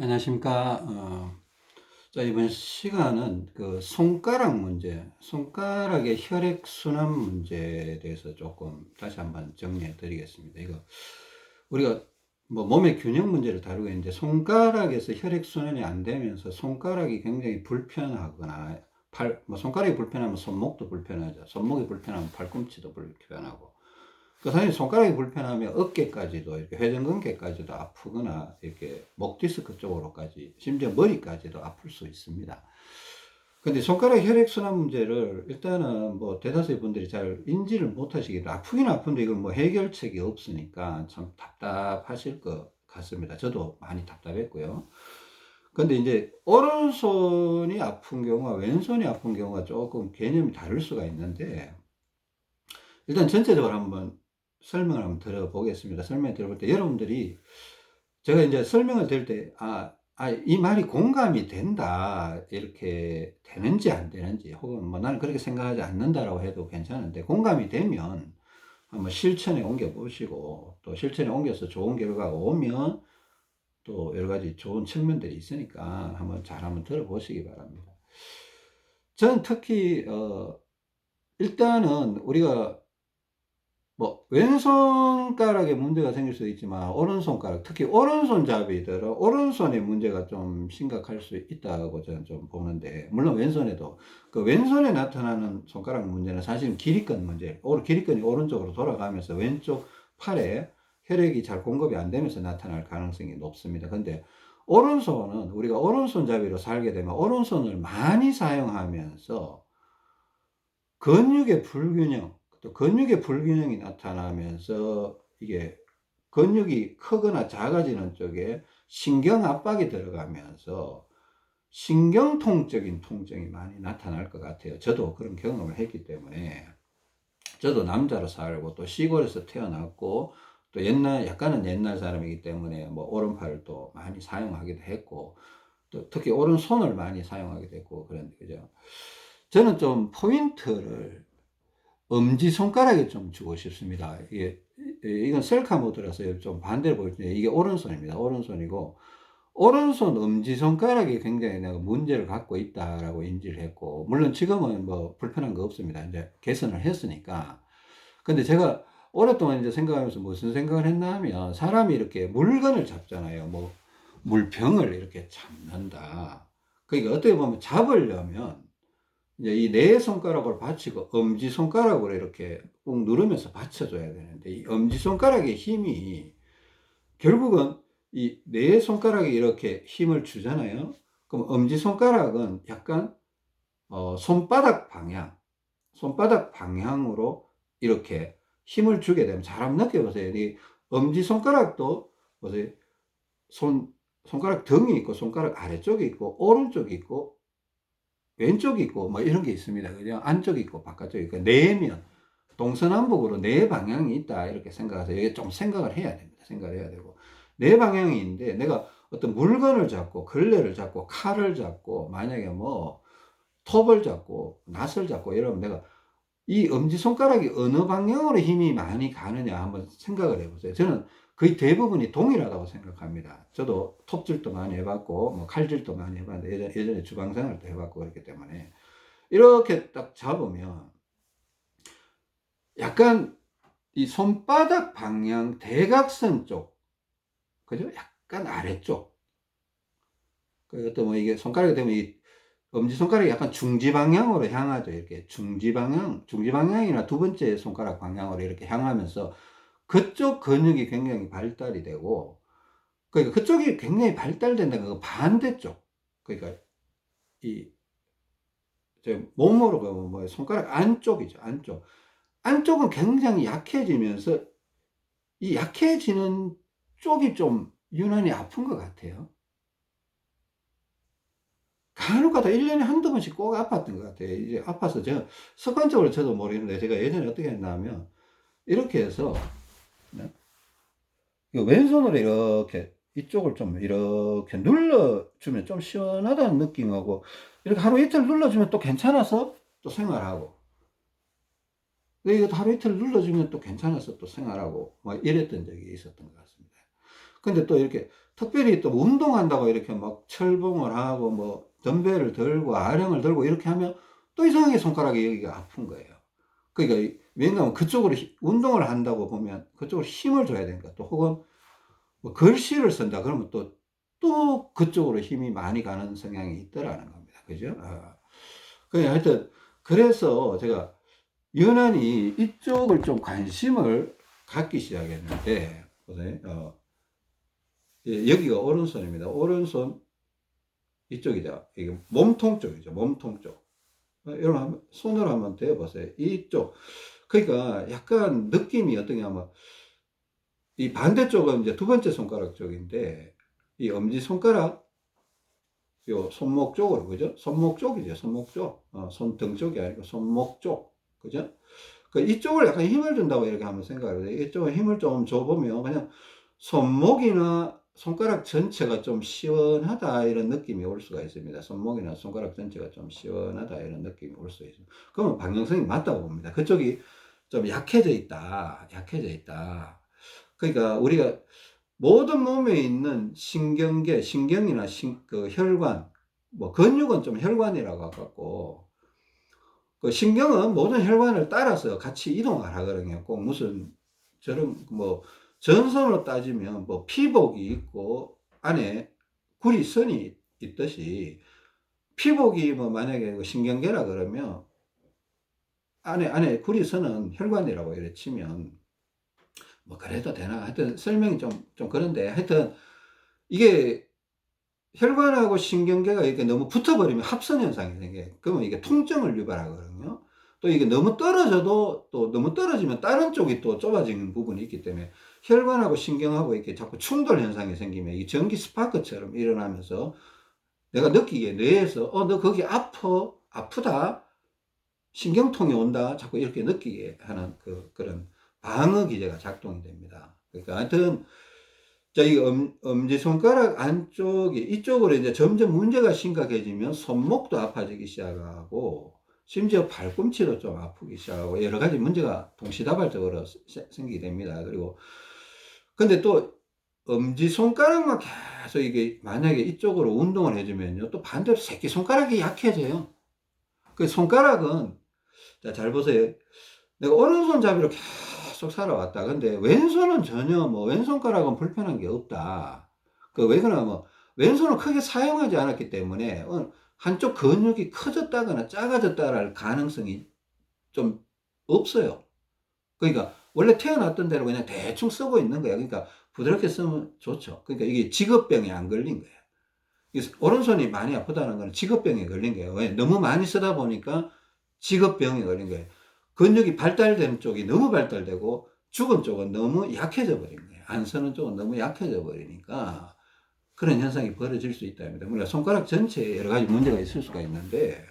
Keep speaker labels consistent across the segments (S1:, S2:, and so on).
S1: 안녕하십니까. 자, 이번 시간은 그 손가락 문제, 손가락의 혈액순환 문제에 대해서 조금 다시 한번 정리해 드리겠습니다. 이거, 우리가 뭐 몸의 균형 문제를 다루고 있는데, 손가락에서 혈액순환이 안 되면서 손가락이 굉장히 불편하거나, 손가락이 불편하면 손목도 불편하죠. 손목이 불편하면 팔꿈치도 불편하고, 그 사실 손가락이 불편하면 어깨까지도 이렇게 회전근개까지도 아프거나 이렇게 목 디스크 쪽으로까지 심지어 머리까지도 아플 수 있습니다. 근데 손가락 혈액순환 문제를 일단은 뭐 대다수의 분들이 잘 인지를 못 하시기도 아프긴 아픈데 이걸 뭐 해결책이 없으니까 참 답답하실 것 같습니다. 저도 많이 답답했고요. 근데 이제 오른손이 아픈 경우와 왼손이 아픈 경우가 조금 개념이 다를 수가 있는데 일단 전체적으로 한번 설명을 한번 들어보겠습니다. 설명 들어볼 때 여러분들이 제가 이제 설명을 드릴 때, 이 말이 공감이 된다, 이렇게 되는지 안 되는지, 혹은 뭐 나는 그렇게 생각하지 않는다라고 해도 괜찮은데, 공감이 되면 한번 실천에 옮겨 보시고, 또 실천에 옮겨서 좋은 결과가 오면 또 여러 가지 좋은 측면들이 있으니까 한번 들어보시기 바랍니다. 저는 특히, 일단은 우리가 뭐 왼손가락에 문제가 생길 수도 있지만 오른손가락, 특히 오른손잡이들은 오른손에 문제가 좀 심각할 수 있다고 저는 좀 보는데, 물론 왼손에도 그 왼손에 나타나는 손가락 문제는 사실은 길이건 문제, 길이건이 오른쪽으로 돌아가면서 왼쪽 팔에 혈액이 잘 공급이 안 되면서 나타날 가능성이 높습니다. 근데 오른손은 우리가 오른손잡이로 살게 되면 오른손을 많이 사용하면서 근육의 불균형, 또 근육의 불균형이 나타나면서 이게 근육이 크거나 작아지는 쪽에 신경 압박이 들어가면서 신경통적인 통증이 많이 나타날 것 같아요. 저도 그런 경험을 했기 때문에. 저도 남자로 살고 또 시골에서 태어났고 또 약간은 옛날 사람이기 때문에 뭐 오른팔을 또 많이 사용하기도 했고 또 특히 오른손을 많이 사용하기도 했고 그런데 그죠. 저는 좀 포인트를 엄지손가락에 좀 주고 싶습니다. 이건 셀카 모드라서 좀 반대로 보여주는데, 이게 오른손입니다. 오른손이고, 오른손 엄지손가락이 굉장히 내가 문제를 갖고 있다라고 인지를 했고, 물론 지금은 뭐 불편한 거 없습니다. 이제 개선을 했으니까. 근데 제가 오랫동안 이제 생각하면서 무슨 생각을 했나 하면, 사람이 이렇게 물건을 잡잖아요. 뭐, 물병을 이렇게 잡는다. 그러니까 어떻게 보면 잡으려면, 이제 이 네 손가락을 받치고 엄지손가락으로 이렇게 꾹 누르면서 받쳐줘야 되는데, 이 엄지손가락의 힘이 결국은 이 네 손가락이 이렇게 힘을 주잖아요. 그럼 엄지손가락은 약간 손바닥 방향으로 이렇게 힘을 주게 되면, 잘 한번 느껴보세요. 이 엄지손가락도 보세요. 손가락 등이 있고 손가락 아래쪽이 있고 오른쪽이 있고 왼쪽이 있고 뭐 이런 게 있습니다. 그죠? 안쪽이 있고 바깥쪽이 있고 내면 동서남북으로 네 방향이 있다 이렇게 생각해서 이게 좀 생각을 해야 됩니다. 생각을 해야 되고 네 방향이 있는데, 내가 어떤 물건을 잡고 걸레를 잡고 칼을 잡고 만약에 뭐 톱을 잡고 낫을 잡고 이러면 내가 이 엄지손가락이 어느 방향으로 힘이 많이 가느냐 한번 생각을 해보세요. 저는 거의 대부분이 동일하다고 생각합니다. 저도 톱질도 많이 해봤고, 뭐 칼질도 많이 해봤는데, 예전에 주방 생활도 해봤고, 그렇기 때문에. 이렇게 딱 잡으면, 약간 이 손바닥 방향 대각선 쪽, 그죠? 약간 아래쪽. 그것도 뭐 이게 손가락이 되면 이 엄지손가락이 약간 중지 방향으로 향하죠. 이렇게 중지 방향이나 두 번째 손가락 방향으로 이렇게 향하면서 그쪽 근육이 굉장히 발달이 되고, 그러니까 그쪽이 굉장히 발달된다는 그 반대쪽, 그러니까 이 몸으로 가면 뭐 손가락 안쪽이죠. 안쪽은 굉장히 약해지면서 이 약해지는 쪽이 좀 유난히 아픈 것 같아요. 간혹가다 1년에 한두 번씩 꼭 아팠던 것 같아요. 이제 아파서 제가 습관적으로 저도 모르겠는데, 제가 예전에 어떻게 했나 하면 이렇게 해서 네? 왼손으로 이렇게 이쪽을 좀 이렇게 눌러주면 좀 시원하다는 느낌하고, 이렇게 하루 이틀 눌러주면 또 괜찮아서 또 생활하고, 이거 하루 이틀 눌러주면 또 괜찮아서 또 생활하고 뭐 이랬던 적이 있었던 것 같습니다. 근데 또 이렇게 특별히 또 운동한다고 이렇게 막 철봉을 하고 뭐 덤벨을 들고 아령을 들고 이렇게 하면 또 이상하게 손가락이 여기가 아픈 거예요. 그러니까 왜냐하면 그쪽으로 운동을 한다고 보면 그쪽으로 힘을 줘야 되니까, 또 혹은 뭐 글씨를 쓴다 그러면 또 그쪽으로 힘이 많이 가는 성향이 있더라는 겁니다. 그죠? 하여튼 그래서 제가 유난히 이쪽을 좀 관심을 갖기 시작했는데, 보세요. 예, 여기가 오른손입니다. 오른손 이쪽이죠. 이게 몸통 쪽이죠. 몸통 쪽. 여러분 손으로 한번 대보세요. 이쪽. 그러니까 약간 느낌이 어떠냐면, 이 반대쪽은 이제 두 번째 손가락 쪽인데, 이 엄지손가락, 요 손목 쪽으로, 그죠? 손목 쪽이죠. 손목 쪽. 손등 쪽이 아니고 손목 쪽. 그죠? 그 이쪽을 약간 힘을 준다고 이렇게 한번 생각을 해요. 이쪽에 힘을 좀 줘보면 그냥 손목이나 손가락 전체가 좀 시원하다 이런 느낌이 올 수가 있습니다. 손목이나 손가락 전체가 좀 시원하다 이런 느낌이 올 수 있습니다. 그러면 방향성이 맞다고 봅니다. 그쪽이 좀 약해져 있다. 약해져 있다. 그러니까 우리가 모든 몸에 있는 신경계, 신경이나 그 혈관, 뭐 근육은 좀 혈관이라고 하고, 그 신경은 모든 혈관을 따라서 같이 이동을 하거든요. 꼭 무슨 저런 뭐 전선으로 따지면 뭐 피복이 있고 안에 구리선이 있듯이, 피복이 뭐 만약에 그 신경계라 그러면 안에 구리선은 혈관이라고 이래 치면 뭐 그래도 되나? 하여튼 설명이 좀 그런데, 하여튼 이게 혈관하고 신경계가 이렇게 너무 붙어버리면 합선 현상이 생겨요. 그러면 이게 통증을 유발하거든요. 또 이게 너무 떨어져도, 또 너무 떨어지면 다른 쪽이 또 좁아지는 부분이 있기 때문에 혈관하고 신경하고 이렇게 자꾸 충돌 현상이 생기면 이 전기 스파크처럼 일어나면서 내가 느끼기에 뇌에서 너 거기 아프다, 신경통이 온다, 자꾸 이렇게 느끼게 하는 그런 방어 기제가 작동이 됩니다. 그러니까 하여튼 자, 이 엄지손가락 안쪽이 이쪽으로 이제 점점 문제가 심각해지면 손목도 아파지기 시작하고, 심지어 발꿈치도 좀 아프기 시작하고, 여러 가지 문제가 동시다발적으로 생기게 됩니다. 그리고, 근데 또 엄지손가락만 계속 이게 만약에 이쪽으로 운동을 해주면요, 또 반대로 새끼손가락이 약해져요. 그 손가락은, 자, 잘 보세요. 내가 오른손잡이로 계속 살아왔다. 근데 왼손은 전혀 뭐 왼손가락은 불편한 게 없다. 그 왜 그러냐면 왼손을 크게 사용하지 않았기 때문에 한쪽 근육이 커졌다거나 작아졌다랄 가능성이 좀 없어요. 그러니까 원래 태어났던 대로 그냥 대충 쓰고 있는 거야. 그러니까 부드럽게 쓰면 좋죠. 그러니까 이게 직업병이 안 걸린 거예요. 오른손이 많이 아프다는 건 직업병에 걸린 거예요. 왜? 너무 많이 쓰다 보니까 직업병에 걸린 거예요. 근육이 발달된 쪽이 너무 발달되고 죽은 쪽은 너무 약해져 버린 거예요. 안 쓰는 쪽은 너무 약해져 버리니까 그런 현상이 벌어질 수 있답니다. 물론 손가락 전체에 여러 가지 문제가 있을 수가 있는데,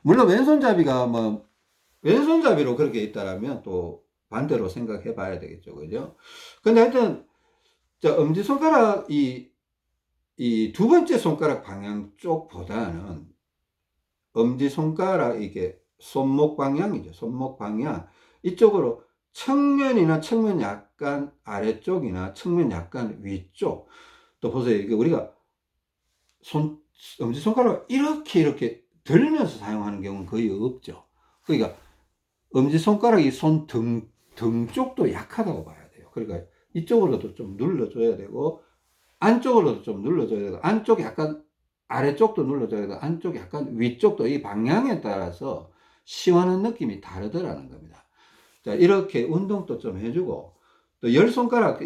S1: 물론 왼손잡이가 뭐 왼손잡이로 그렇게 있다라면 또 반대로 생각해 봐야 되겠죠. 그죠? 근데 하여튼 엄지손가락 이 두 번째 손가락 방향 쪽보다는 엄지손가락 이게 손목 방향이죠. 손목 방향 이쪽으로 측면 약간 아래쪽이나 측면 약간 위쪽. 또 보세요. 이게 우리가 엄지손가락을 이렇게 들면서 사용하는 경우는 거의 없죠. 그러니까 엄지손가락이 등 쪽도 약하다고 봐야 돼요. 그러니까 이쪽으로도 좀 눌러줘야 되고, 안쪽으로도 좀 눌러줘야 되고, 안쪽 약간 아래쪽도 눌러줘야 되고, 안쪽 약간 위쪽도 이 방향에 따라서 시원한 느낌이 다르더라는 겁니다. 자, 이렇게 운동도 좀 해주고, 또 열 손가락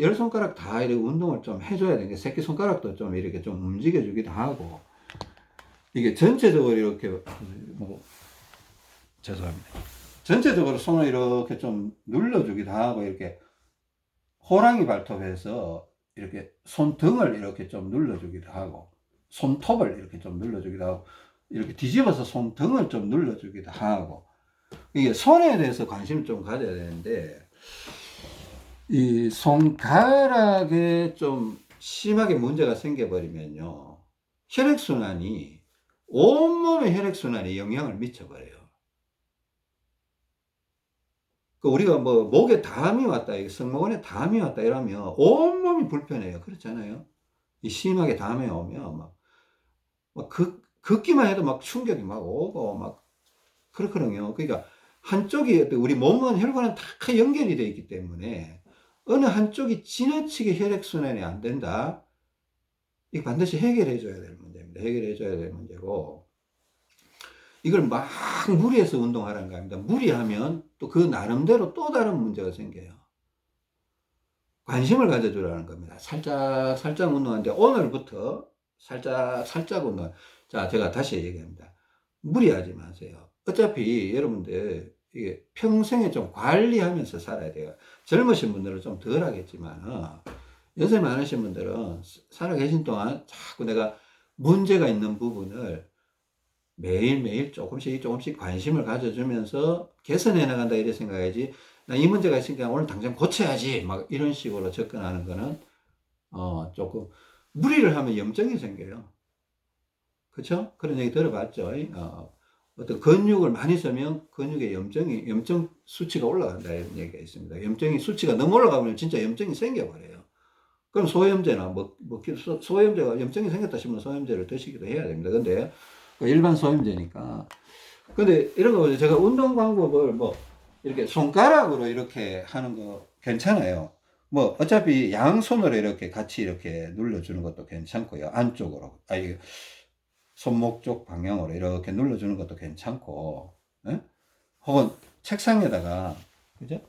S1: 다 이렇게 운동을 좀 해줘야 되는 게, 새끼손가락도 좀 이렇게 좀 움직여주기도 하고, 이게 전체적으로 이렇게, 뭐, 죄송합니다. 전체적으로 손을 이렇게 좀 눌러주기도 하고, 이렇게 호랑이 발톱에서 이렇게 손등을 이렇게 좀 눌러주기도 하고, 손톱을 이렇게 좀 눌러주기도 하고, 이렇게 뒤집어서 손등을 좀 눌러주기도 하고, 이게 손에 대해서 관심을 좀 가져야 되는데, 이 손가락에 좀 심하게 문제가 생겨버리면요, 혈액순환이, 온몸의 혈액순환에 영향을 미쳐버려요. 그 우리가 뭐 목에 담이 왔다, 이게 승모근에 담이 왔다 이러면 온몸이 불편해요. 그렇잖아요. 이 심하게 담이 오면 막 걷기만 해도 막 충격이 막 오고 막 그렇거든요. 그러니까 한쪽이 우리 몸은 혈관은 다 연결이 되어 있기 때문에 어느 한쪽이 지나치게 혈액순환이 안 된다. 이거 반드시 해결해 줘야 될 문제입니다. 해결해 줘야 될 문제고, 이걸 막 무리해서 운동하라는 거 아닙니다. 무리하면 또 그 나름대로 또 다른 문제가 생겨요. 관심을 가져주라는 겁니다. 살짝 살짝 운동하는데 오늘부터 살짝 운동. 자, 제가 다시 얘기합니다. 무리하지 마세요. 어차피 여러분들 이게 평생에 좀 관리하면서 살아야 돼요. 젊으신 분들은 좀 덜 하겠지만 연세 많으신 분들은 살아 계신 동안 자꾸 내가 문제가 있는 부분을 매일매일 조금씩 관심을 가져주면서 개선해 나간다 이렇게 생각해야지, 나 이 문제가 있으니까 오늘 당장 고쳐야지 막 이런 식으로 접근하는 거는 조금 무리를 하면 염증이 생겨요. 그렇죠? 그런 얘기 들어봤죠? 어떤 근육을 많이 쓰면 근육의 염증 수치가 올라간다 이런 얘기가 있습니다. 염증이 수치가 너무 올라가면 진짜 염증이 생겨버려요. 그럼 소염제나 소염제가 염증이 생겼다 싶으면 소염제를 드시기도 해야 됩니다. 근데 일반 소염제니까. 근데 이런 거 제가 운동 방법을 뭐 이렇게 손가락으로 이렇게 하는 거 괜찮아요. 뭐 어차피 양손으로 이렇게 같이 이렇게 눌러주는 것도 괜찮고요. 안쪽으로, 손목 쪽 방향으로 이렇게 눌러주는 것도 괜찮고, 예? 혹은 책상에다가, 그죠?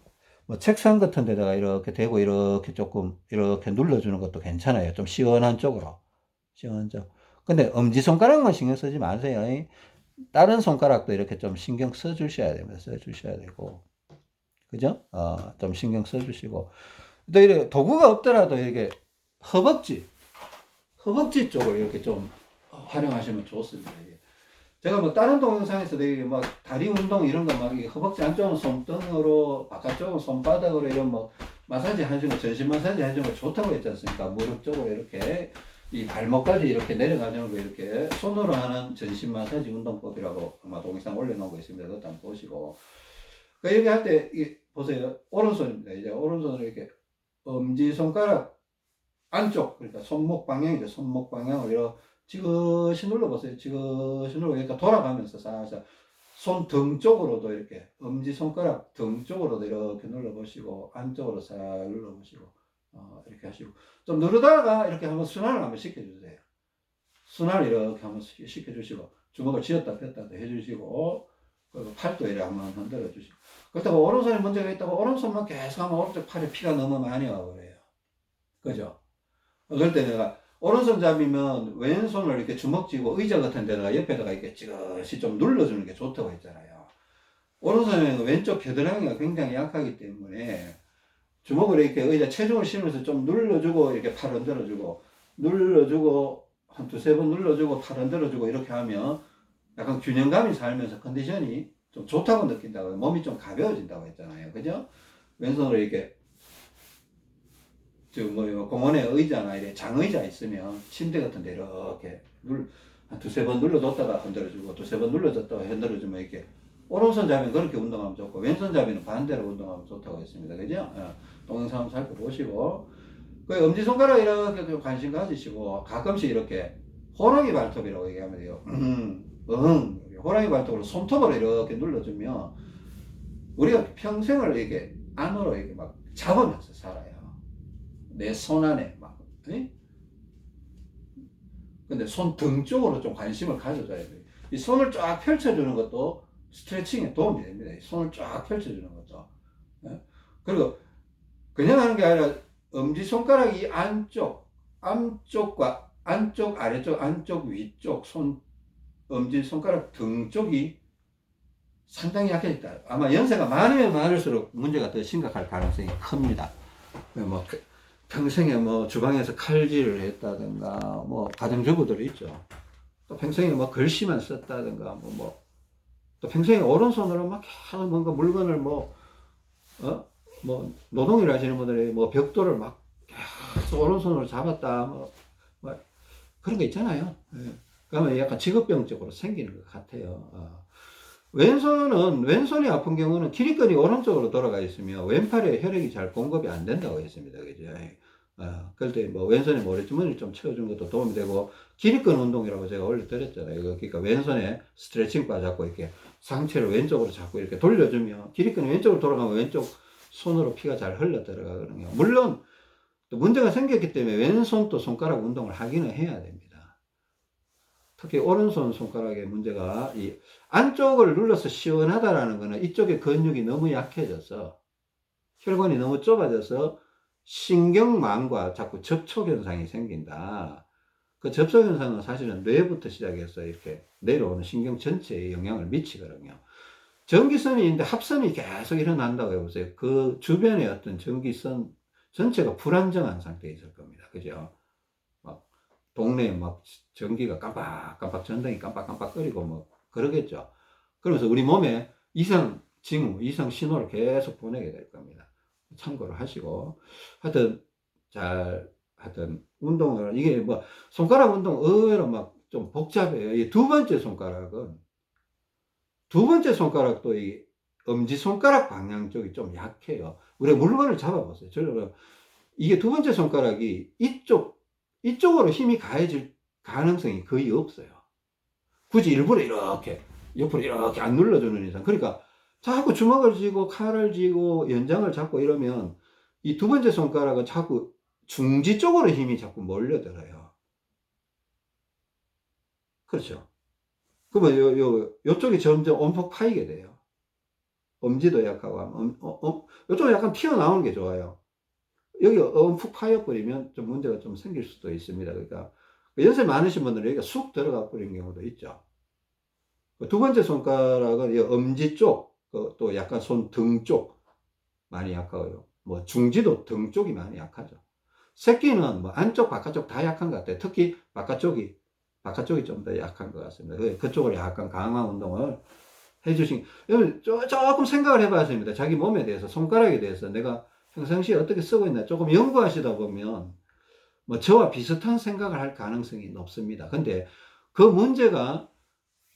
S1: 뭐 책상 같은 데다가 이렇게 대고 이렇게 조금 이렇게 눌러주는 것도 괜찮아요. 좀 시원한 쪽으로. 시원한 쪽. 근데 엄지손가락만 신경 쓰지 마세요. 다른 손가락도 이렇게 좀 신경 써 주셔야 됩니다. 써 주셔야 되고. 그죠? 좀 신경 써 주시고. 또 이렇게 도구가 없더라도 이렇게 허벅지 쪽을 이렇게 좀 활용하시면 좋습니다. 제가 뭐 다른 동영상에서도 막 다리 운동 이런 거 막 허벅지 안쪽은 손등으로 바깥쪽은 손바닥으로 이런 뭐 마사지 하시는 거, 전신 마사지 하시는 거 좋다고 했지 않습니까? 무릎 쪽으로 이렇게 이 발목까지 이렇게 내려가는 거 이렇게 손으로 하는 전신 마사지 운동법이라고 아마 동영상 올려놓은 거 있습니다. 그것도 한번 보시고. 이렇게 할 때 보세요. 오른손입니다. 이제 오른손으로 이렇게 엄지손가락 안쪽, 그러니까 손목 방향이죠. 손목 방향으로 이렇게 지그시 눌러보세요. 지그시 눌러, 그러니까 돌아가면서 살짝 손등 쪽으로도 이렇게 엄지손가락 등 쪽으로도 이렇게 눌러보시고 안쪽으로 살 눌러보시고 이렇게 하시고, 좀 누르다가 이렇게 한번 순환을 한번 시켜주세요. 순환을 이렇게 한번 시켜주시고 주먹을 쥐었다 폈다 해주시고, 그리고 팔도 이렇게 한번 흔들어 주시고. 그렇다고 오른손에 문제가 있다고 오른손만 계속 하면 오른쪽 팔에 피가 너무 많이 와버려요. 그죠? 그럴 때 내가 오른손 잡이면 왼손을 이렇게 주먹 쥐고 의자 같은 데다가 옆에다가 이렇게 지그시 좀 눌러주는 게 좋다고 했잖아요. 오른손에는 왼쪽 겨드랑이가 굉장히 약하기 때문에 주먹을 이렇게 의자 체중을 실으면서 좀 눌러주고 이렇게 팔 흔들어주고 눌러주고 한 두세 번 눌러주고 팔 흔들어주고 이렇게 하면 약간 균형감이 살면서 컨디션이 좀 좋다고 느낀다고, 몸이 좀 가벼워진다고 했잖아요. 그죠? 왼손으로 이렇게 공원에 의자나 이렇게 장의자 있으면 침대 같은 데 이렇게 한 두세 번 눌러줬다가 흔들어주고 두세 번 눌러줬다가 흔들어주면 이렇게 오른손 잡이는 그렇게 운동하면 좋고 왼손 잡이는 반대로 운동하면 좋다고 했습니다. 그죠? 동영상 한번 살펴보시고, 그 엄지손가락 이렇게 좀 관심 가지시고 가끔씩 이렇게 호랑이 발톱이라고 얘기하면 돼요. 호랑이 발톱으로 손톱으로 이렇게 눌러주면 우리가 평생을 이렇게 안으로 이렇게 막 잡으면서 살아요. 내 손 안에 막. 근데 손 등 쪽으로 좀 관심을 가져줘야 돼요. 이 손을 쫙 펼쳐주는 것도 스트레칭에 도움이 됩니다. 손을 쫙 펼쳐주는 것도. 그리고 그냥 하는 게 아니라 엄지손가락이 안쪽과 안쪽, 아래쪽, 안쪽, 위쪽, 엄지손가락 등 쪽이 상당히 약해졌다. 아마 연세가 많으면 많을수록 문제가 더 심각할 가능성이 큽니다. 뭐 평생에 뭐 주방에서 칼질을 했다든가 뭐 가정주부들이 있죠. 또 평생에 뭐 글씨만 썼다든가 또 평생에 오른손으로 막 계속 뭔가 물건을 뭐 노동일 하시는 분들이 뭐 벽돌을 막 계속 오른손으로 잡았다 뭐 그런 거 있잖아요. 그러면 약간 직업병적으로 생기는 것 같아요. 왼손이 아픈 경우는 기립근이 오른쪽으로 돌아가 있으며 왼팔에 혈액이 잘 공급이 안 된다고 했습니다. 그죠? 그럴 때 뭐 왼손에 모래주머니를 좀 채워준 것도 도움이 되고, 기립근 운동이라고 제가 올려드렸잖아요. 그러니까 왼손에 스트레칭 바 잡고 이렇게 상체를 왼쪽으로 잡고 이렇게 돌려주면 기립근이 왼쪽으로 돌아가면 왼쪽 손으로 피가 잘 흘러 들어가거든요. 물론 또 문제가 생겼기 때문에 왼손 또 손가락 운동을 하기는 해야 됩니다. 특히 오른손 손가락의 문제가 이 안쪽을 눌러서 시원하다라는 거는 이쪽의 근육이 너무 약해져서 혈관이 너무 좁아져서 신경망과 자꾸 접촉 현상이 생긴다. 그 접촉 현상은 사실은 뇌부터 시작해서 이렇게 내려오는 신경 전체에 영향을 미치거든요. 전기선이 있는데 합선이 계속 일어난다고 해보세요. 그 주변에 어떤 전기선 전체가 불안정한 상태에 있을 겁니다. 그죠? 막 동네에 막 전기가 깜빡깜빡 전등이 깜빡깜빡 끄리고 뭐 그러겠죠. 그러면서 우리 몸에 이상 징후, 이상 신호를 계속 보내게 될 겁니다. 참고를 하시고, 하여튼 운동을, 이게 뭐 손가락 운동 의외로 막 좀 복잡해요. 이 두 번째 손가락도 이 엄지손가락 방향 쪽이 좀 약해요. 우리가 물건을 잡아보세요. 이게 두 번째 손가락이 이쪽으로 힘이 가해질 가능성이 거의 없어요. 굳이 일부러 이렇게 옆으로 이렇게 안 눌러주는 이상. 그러니까 자꾸 주먹을 쥐고 칼을 쥐고 연장을 잡고 이러면 이 두 번째 손가락은 자꾸 중지 쪽으로 힘이 자꾸 몰려들어요. 그렇죠. 그러면 요쪽이 점점 엄폭 파이게 돼요. 엄지도 약하고 하면, 요쪽은 약간 튀어나오는 게 좋아요. 여기 푹 파여버리면 좀 문제가 좀 생길 수도 있습니다. 그러니까 연세 많으신 분들은 여기가 쑥 들어가 버린 경우도 있죠. 두 번째 손가락은 엄지 쪽, 또 약간 손등 쪽 많이 약하고요. 뭐 중지도 등 쪽이 많이 약하죠. 새끼는 뭐 안쪽, 바깥쪽 다 약한 것 같아요. 특히 바깥쪽이 좀 더 약한 것 같습니다. 그쪽으로 약간 강화 운동을 해주신, 여러분 조금 생각을 해봐야 됩니다. 자기 몸에 대해서, 손가락에 대해서 내가 평상시에 어떻게 쓰고 있나 조금 연구하시다 보면 뭐 저와 비슷한 생각을 할 가능성이 높습니다. 근데 그 문제가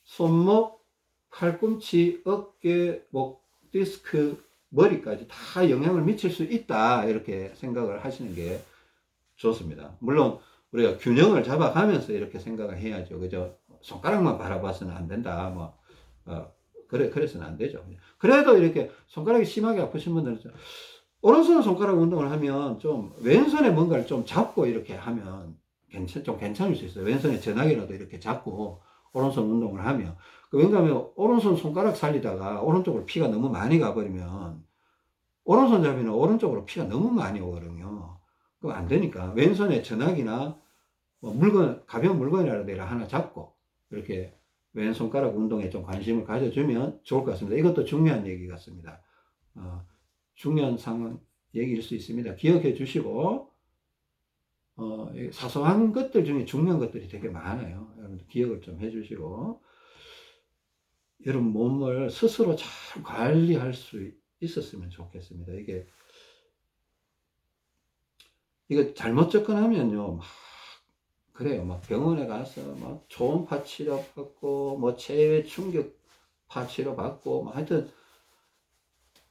S1: 손목, 팔꿈치, 어깨, 목, 디스크, 머리까지 다 영향을 미칠 수 있다, 이렇게 생각을 하시는 게 좋습니다. 물론 우리가 균형을 잡아가면서 이렇게 생각을 해야죠. 그죠? 손가락만 바라봐서는 안 된다. 뭐 그래서는 안 되죠. 그래도 이렇게 손가락이 심하게 아프신 분들은 오른손 손가락 운동을 하면 좀 왼손에 뭔가를 좀 잡고 이렇게 하면 좀 괜찮을 수 있어요. 왼손에 전화기라도 이렇게 잡고 오른손 운동을 하면. 왜냐하면 오른손 손가락 살리다가 오른쪽으로 피가 너무 많이 가버리면 오른손 잡이는 오른쪽으로 피가 너무 많이 오거든요. 그럼 안 되니까 왼손에 전화기나 뭐 가벼운 물건이라도 하나 잡고 이렇게 왼손가락 운동에 좀 관심을 가져주면 좋을 것 같습니다. 이것도 중요한 얘기 같습니다. 중요한 상황 얘기일 수 있습니다. 기억해 주시고, 사소한 것들 중에 중요한 것들이 되게 많아요. 여러분들 기억을 좀 해 주시고, 여러분 몸을 스스로 잘 관리할 수 있었으면 좋겠습니다. 이거 잘못 접근하면요, 그래요. 막 병원에 가서 막 초음파 치료 받고, 뭐 체외 충격파 치료 받고, 뭐 하여튼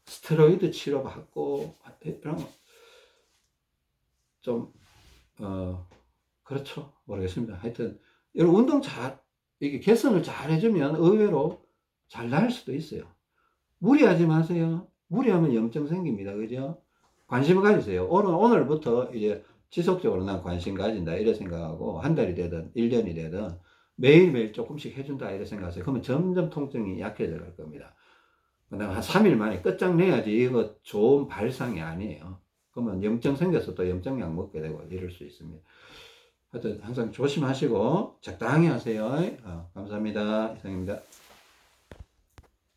S1: 스테로이드 치료 받고, 이런 좀, 그렇죠. 모르겠습니다. 하여튼, 여러분 이게 개선을 잘 해주면 의외로 잘 나을 수도 있어요. 무리하지 마세요. 무리하면 염증 생깁니다. 그죠? 관심을 가지세요. 오늘부터 이제 지속적으로 난 관심 가진다, 이래 생각하고, 한 달이 되든, 1년이 되든, 매일매일 조금씩 해준다, 이래 생각하세요. 그러면 점점 통증이 약해져 갈 겁니다. 그다음 한 3일 만에 끝장내야지 이거 좋은 발상이 아니에요. 그러면 염증 생겨서 또 염증약 먹게 되고 이럴 수 있습니다. 하여튼 항상 조심하시고 적당히 하세요. 감사합니다. 이상입니다.